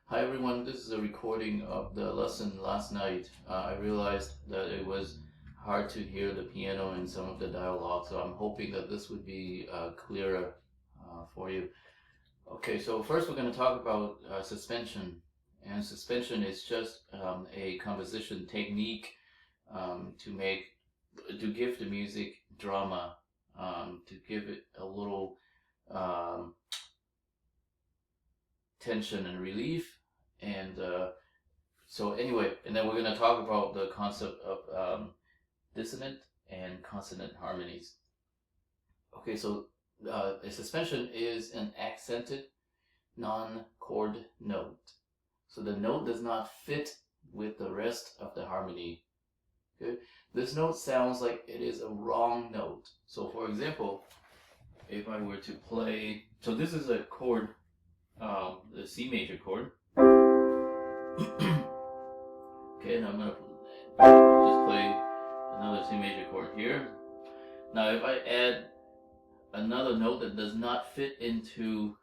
Hi everyone, this is a recording of the lesson last night. I realized that it was hard to hear the piano in some of the dialogue, so I'm hoping that this would be clearer for you. Okay, so first we're going to talk about suspension. And suspension is just a composition technique to give the music drama, to give it a little tension and relief. And so anyway, and then we're going to talk about the concept of dissonant and consonant harmonies. Okay, so a suspension is an accented non-chord note. So the note does not fit with the rest of the harmony. Okay? This note sounds like it is a wrong note. So for example, if I were to play, so this is a chord, the C major chord. Okay, and I'm going to just play another C major chord here. Now if I add another note that does not fit into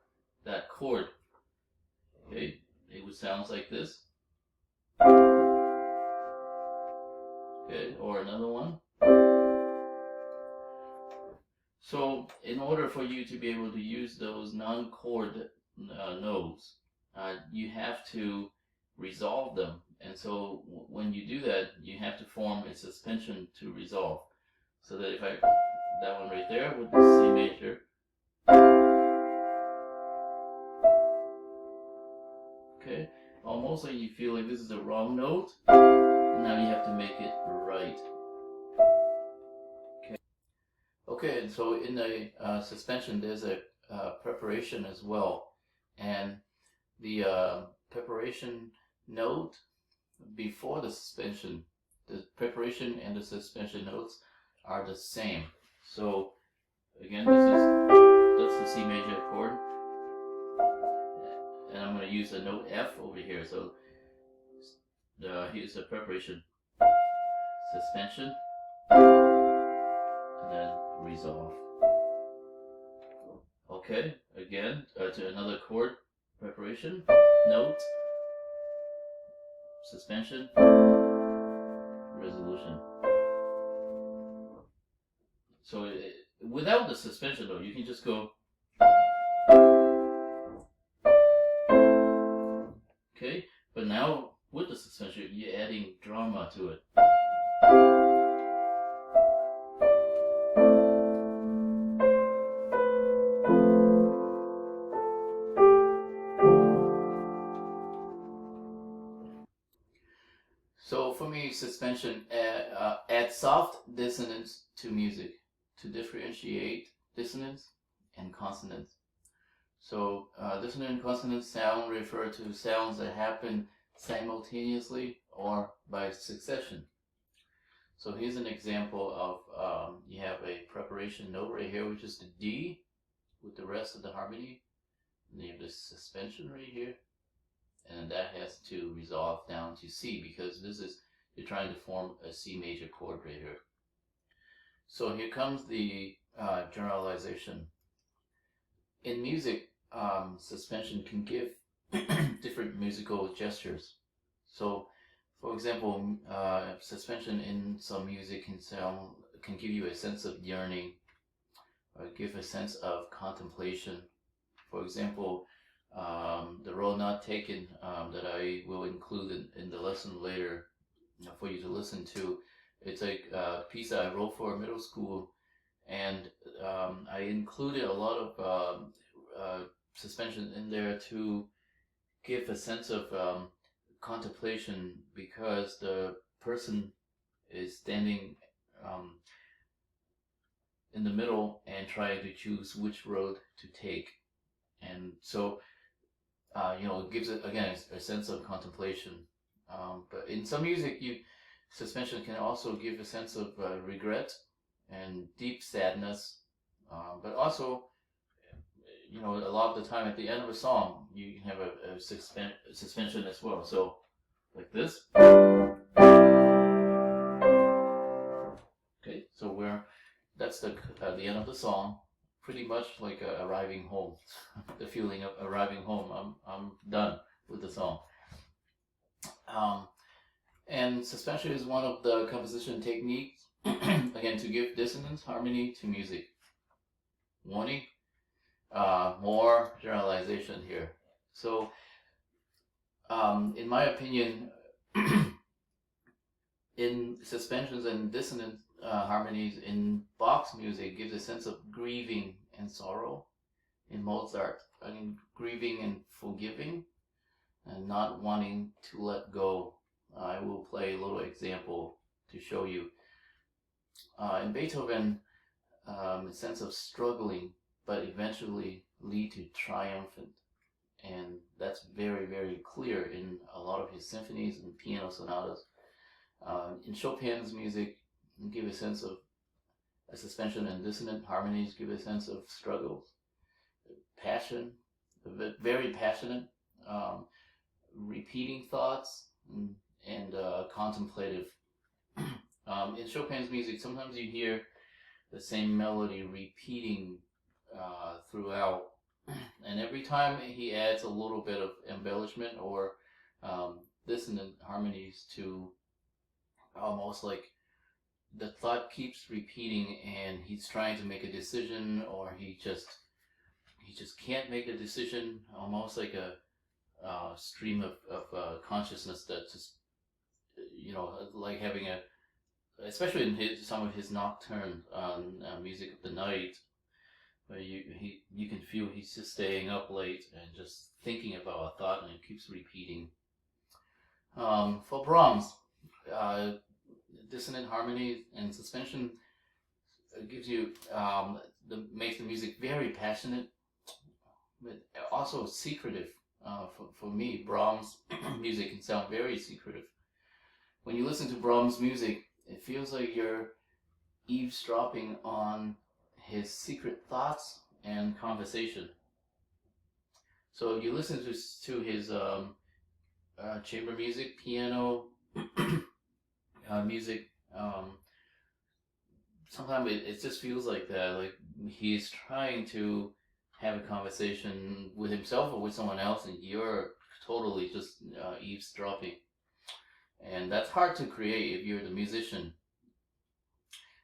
that chord, okay, it would sound like this. Okay, or another one. So in order for you to be able to use those non-chord notes, you have to resolve them. And so when you do that, you have to form a suspension to resolve. So that if I, that one right there with the C major, okay, almost like you feel like this is the wrong note. Now you have to make it right. Okay, and so in the suspension, there's a preparation as well, and the preparation note before the suspension, the preparation and the suspension notes are the same. So again, that's the C major chord, and I'm going to use a note F over here. So here's the preparation, suspension, and then resolve. Okay, again to another chord, preparation, note, suspension, resolution. So without the suspension though, you can just go. Okay, but now with the suspension, you're adding drama to it. So for me, suspension adds soft dissonance to music to differentiate dissonance and consonance. So dissonant and consonant sound refer to sounds that happen simultaneously or by succession. So here's an example of you have a preparation note right here, which is the D with the rest of the harmony. And you have this suspension right here. And that has to resolve down to C because this is, you're trying to form a C major chord right here. So here comes the generalization. In music, suspension can give different musical gestures. So, for example, suspension in some music can give you a sense of yearning, or give a sense of contemplation. For example, the Road Not Taken that I will include in the lesson later for you to listen to. It's a piece that I wrote for middle school, and I included a lot of suspension in there to give a sense of contemplation because the person is standing in the middle and trying to choose which road to take. And so it gives it again a sense of contemplation. But in some music, suspension can also give a sense of regret and deep sadness. But also, a lot of the time at the end of a song, you can have a suspension as well. So, like this. Okay, so that's the end of the song. Pretty much like arriving home, the feeling of arriving home. I'm done with the song. And suspension is one of the composition techniques, again, to give dissonance, harmony to music. Warning, more generalization here. So, in my opinion, in suspensions and dissonant harmonies in Bach's music gives a sense of grieving and sorrow. In Mozart, grieving and forgiving, and not wanting to let go. I will play a little example to show you. In Beethoven, a sense of struggling, but eventually lead to triumphant. And that's very, very clear in a lot of his symphonies and piano sonatas. In Chopin's music, give a sense of a suspension and dissonant harmonies, give a sense of struggles, passion, very passionate, repeating thoughts, and contemplative. In Chopin's music, sometimes you hear the same melody repeating throughout, and every time he adds a little bit of embellishment or dissonant harmonies to almost like the thought keeps repeating, and he's trying to make a decision, or he just can't make a decision, almost like a stream of consciousness that just, like having especially in some of his nocturne music of the night, where you can feel he's just staying up late and just thinking about a thought, and it keeps repeating. For Brahms, dissonant harmony and suspension gives you makes the music very passionate, but also secretive. For me, Brahms music can sound very secretive. When you listen to Brahms music, it feels like you're eavesdropping on his secret thoughts and conversation. So you listen to his chamber music, piano music. Sometimes it just feels like that, like he's trying to have a conversation with himself or with someone else, and you're totally just eavesdropping. And that's hard to create if you're the musician.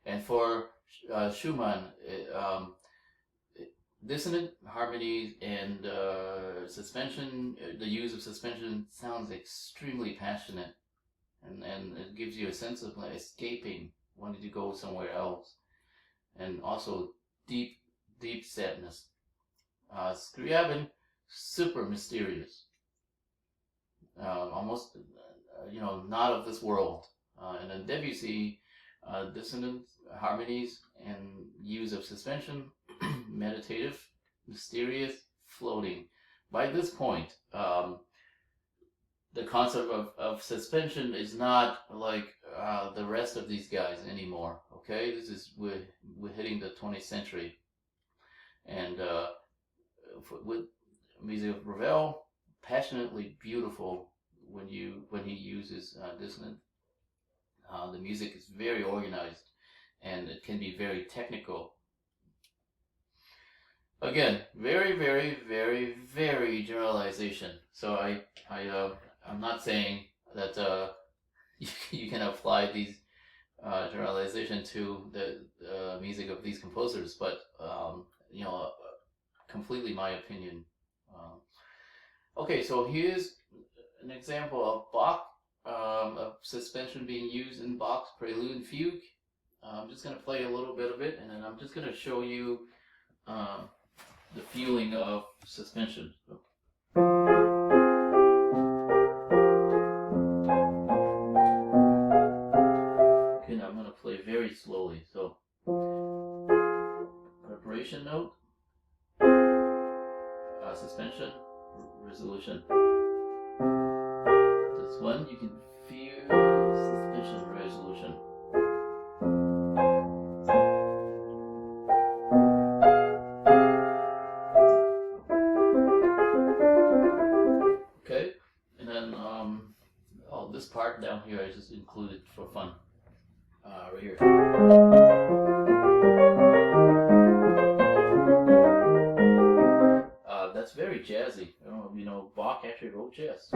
And for Schumann, dissonant harmonies and suspension, the use of suspension sounds extremely passionate, and it gives you a sense of like escaping, wanting to go somewhere else, and also deep sadness. Scriabin, super mysterious, almost not of this world. And then Debussy, dissonant harmonies and use of suspension, meditative, mysterious, floating. By this point, the concept of suspension is not like the rest of these guys anymore. Okay, we're hitting the 20th century, and with music of Ravel, passionately beautiful when he uses dissonant. The music is very organized, and it can be very technical. Again, very, very, very, very generalization. So I'm not saying that you can apply these generalization to the music of these composers, but completely my opinion. Okay, so here's an example of Bach, of suspension being used in Bach's Prelude and Fugue. I'm just going to play a little bit of it, and then I'm just going to show you the feeling of suspension. Okay, now I'm going to play very slowly. So, preparation note, suspension, resolution. This one, you can feel suspension, resolution. Okay, and then this part down here I just included for fun. Right here. That's it's very jazzy. Bach actually wrote jazz.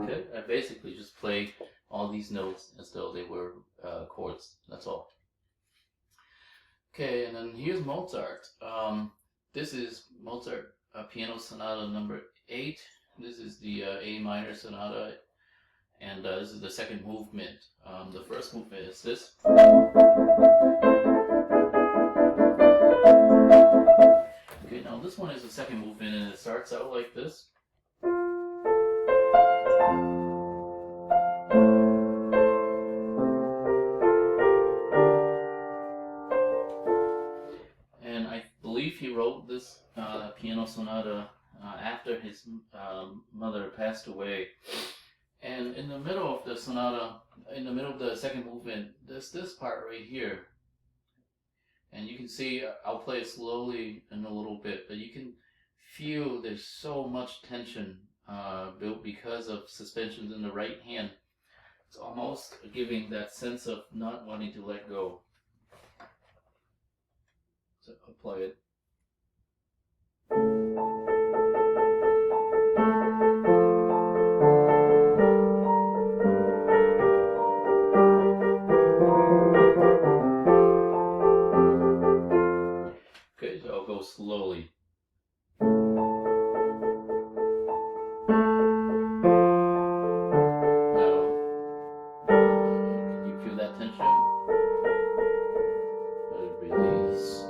Okay, I basically just play all these notes as though they were chords. That's all. Okay, and then here's Mozart. This is Mozart Piano Sonata number 8. This is the A minor sonata, and this is the second movement. The first movement is this. Okay, now this one is the second movement, and it starts out like this. And I believe he wrote this piano sonata after his mother passed away. And in the middle of the sonata, in the middle of the second movement, there's this part right here. And you can see, I'll play it slowly in a little bit, but you can feel there's so much tension built because of suspensions in the right hand. It's almost giving that sense of not wanting to let go. So I'll play it. Okay, so I'll go slowly. Now, can you feel that tension? Release.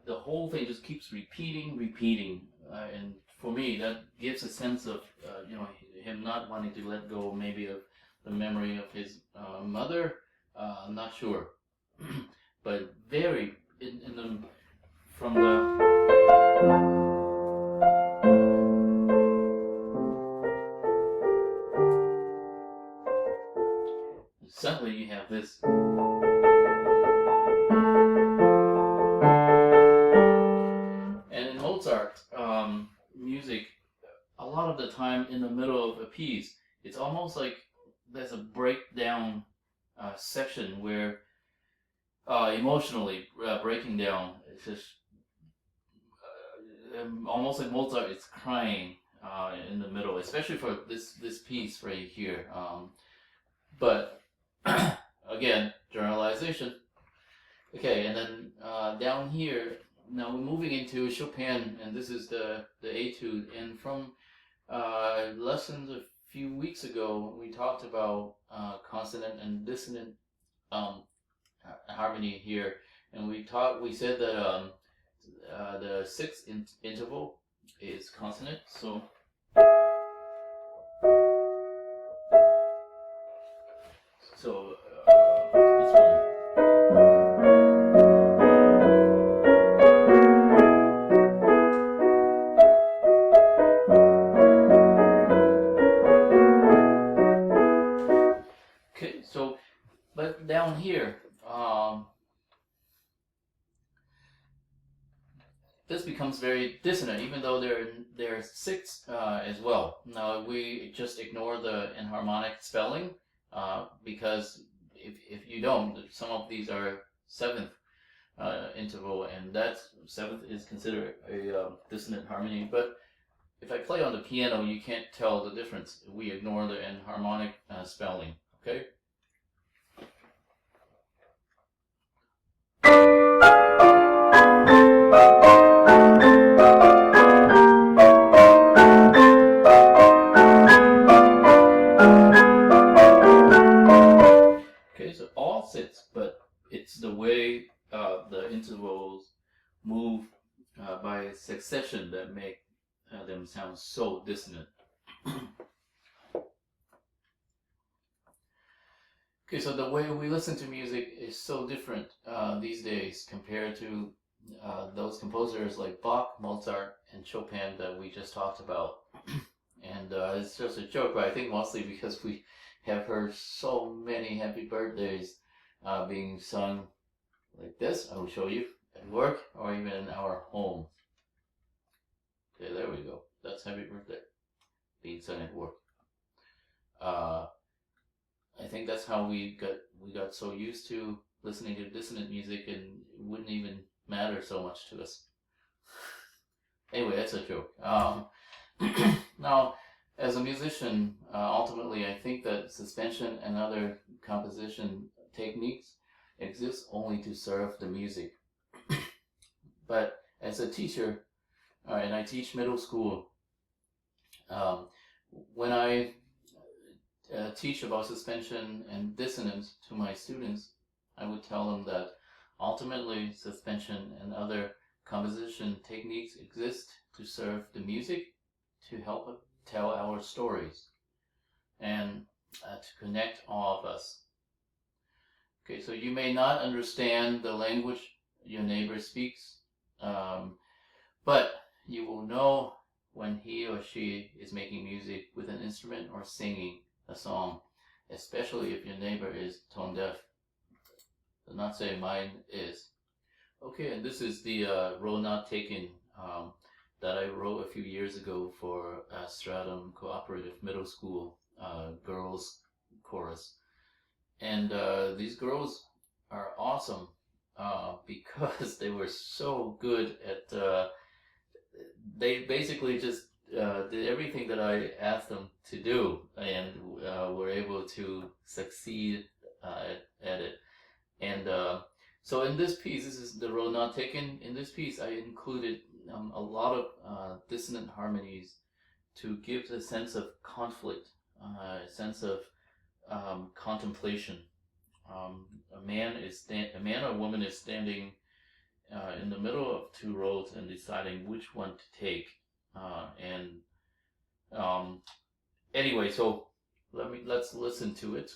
The whole thing just keeps repeating, and for me that gives a sense of him not wanting to let go, maybe of the memory of his mother. I'm not sure, but very from the. Suddenly you have this. And in Mozart music, a lot of the time in the middle of a piece, it's almost like there's a breakdown section where emotionally breaking down. It's just almost like Mozart is crying in the middle, especially for this piece right here. But again, generalization. Okay, and then down here, now we're moving into Chopin, and this is the etude. And from lessons a few weeks ago, we talked about consonant and dissonant harmony here, and we said that the sixth interval is consonant. So. So this one. Okay, so but down here, this becomes very dissonant, even though there are six as well. Now we just ignore the enharmonic spelling. Because if you don't, some of these are seventh interval, and that seventh is considered a dissonant harmony. But if I play on the piano, you can't tell the difference. We ignore the enharmonic spelling. Okay. It's the way the intervals move by succession that make them sound so dissonant. Okay, so the way we listen to music is so different these days compared to those composers like Bach, Mozart, and Chopin that we just talked about. And it's just a joke, but I think mostly because we have heard so many happy birthdays being sung like this. I will show you at work or even in our home. Okay, there we go. That's happy birthday being sung at work. I think that's how we got so used to listening to dissonant music, and it wouldn't even matter so much to us. Anyway, that's a joke. Now, as a musician, ultimately, I think that suspension and other composition techniques exist only to serve the music. But as a teacher, and I teach middle school, when I teach about suspension and dissonance to my students, I would tell them that ultimately suspension and other composition techniques exist to serve the music, to help tell our stories, and to connect all of us. Okay, so you may not understand the language your neighbor speaks, but you will know when he or she is making music with an instrument or singing a song, especially if your neighbor is tone deaf. Do not say mine is. Okay, and this is the Road Not Taken that I wrote a few years ago for Stratum Cooperative Middle School girls chorus. And these girls are awesome because they were so good at, they basically just did everything that I asked them to do, and were able to succeed at it. And so in this piece, this is the Road Not Taken. In this piece, I included a lot of dissonant harmonies to give a sense of conflict, a sense of contemplation. A man or woman is standing in the middle of two roads and deciding which one to take. Anyway, so let's listen to it.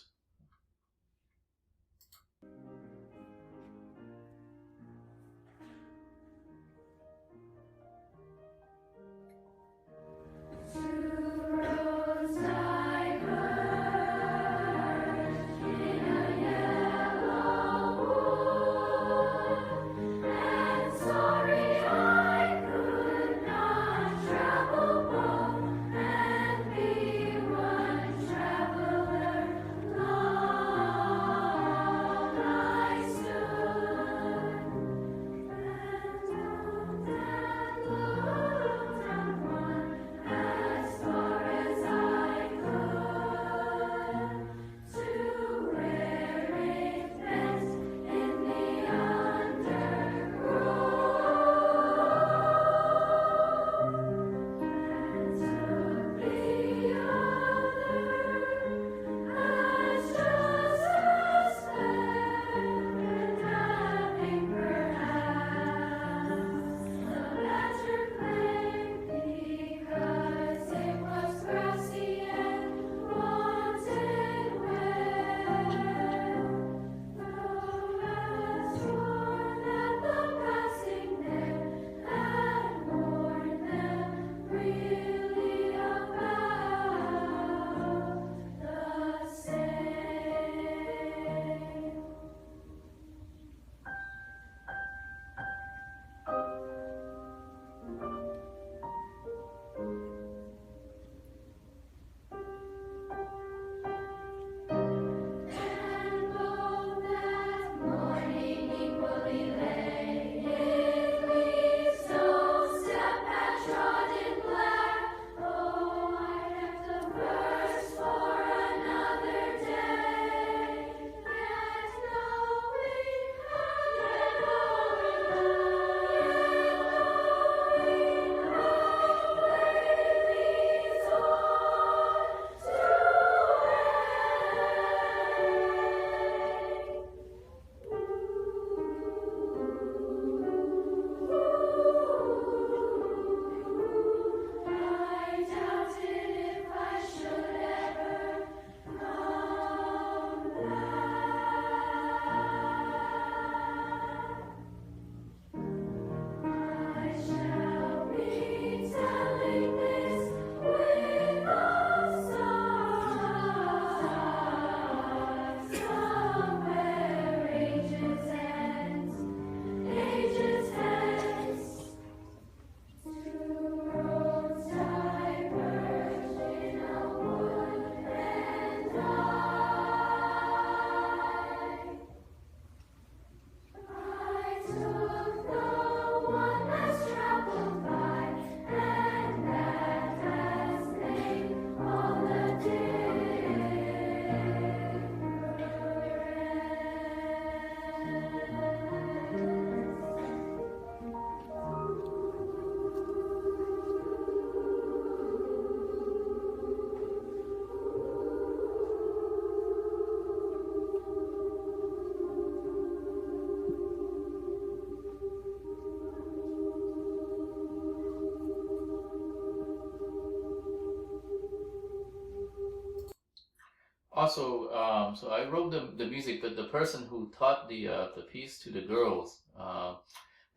Also, so I wrote the music, but the person who taught the piece to the girls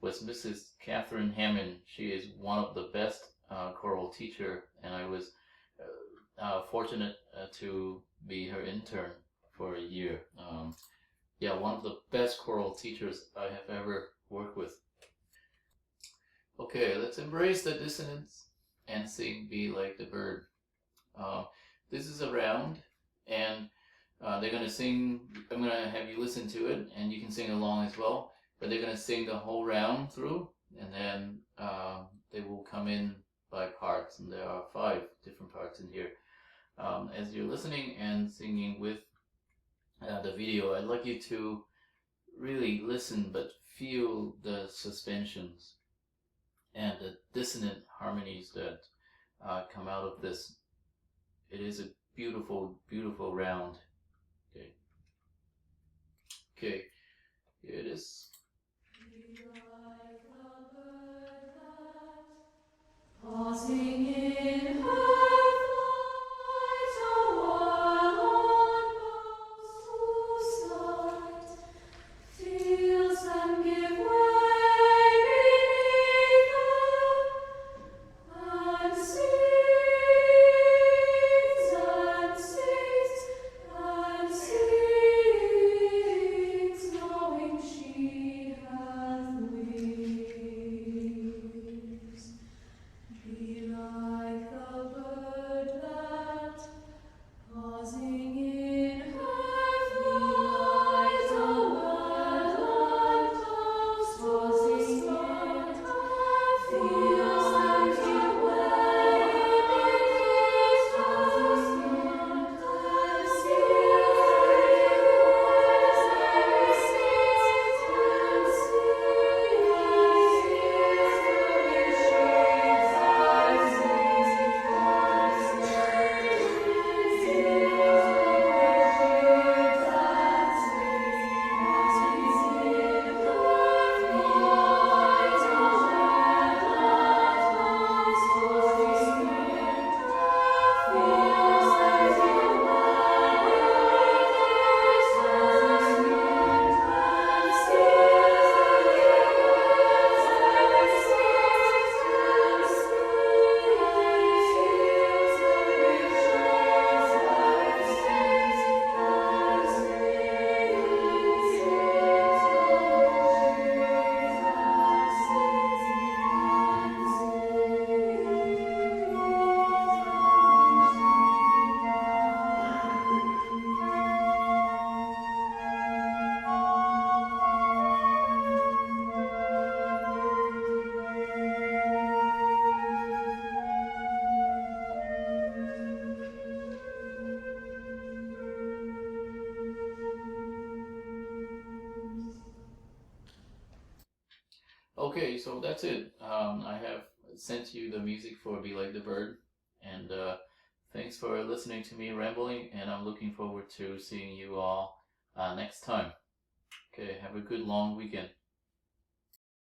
was Mrs. Catherine Hammond. She is one of the best choral teacher, and I was fortunate to be her intern for a year. Yeah, one of the best choral teachers I have ever worked with. Okay, let's embrace the dissonance and sing Be Like the Bird. This is a round, and they're gonna sing. I'm gonna have you listen to it, and you can sing along as well. But they're gonna sing the whole round through, and then they will come in by parts, and there are 5 different parts in here. As you're listening and singing with the video, I'd like you to really listen, but feel the suspensions and the dissonant harmonies that come out of this. It is a beautiful, beautiful round. Okay. Okay. Here it is. Pausing in her flight, a while on post to sight, feels them give way beneath her, and sings and sings and sings, knowing she hath wings. Be like the bird that, pausing in her flight, a while on pausing in her feels them give way beneath her, and Okay, so that's it. I have sent you the music for Be Like the Bird, and thanks for listening to me rambling, and I'm looking forward to seeing you all next time. Okay, have a good long weekend.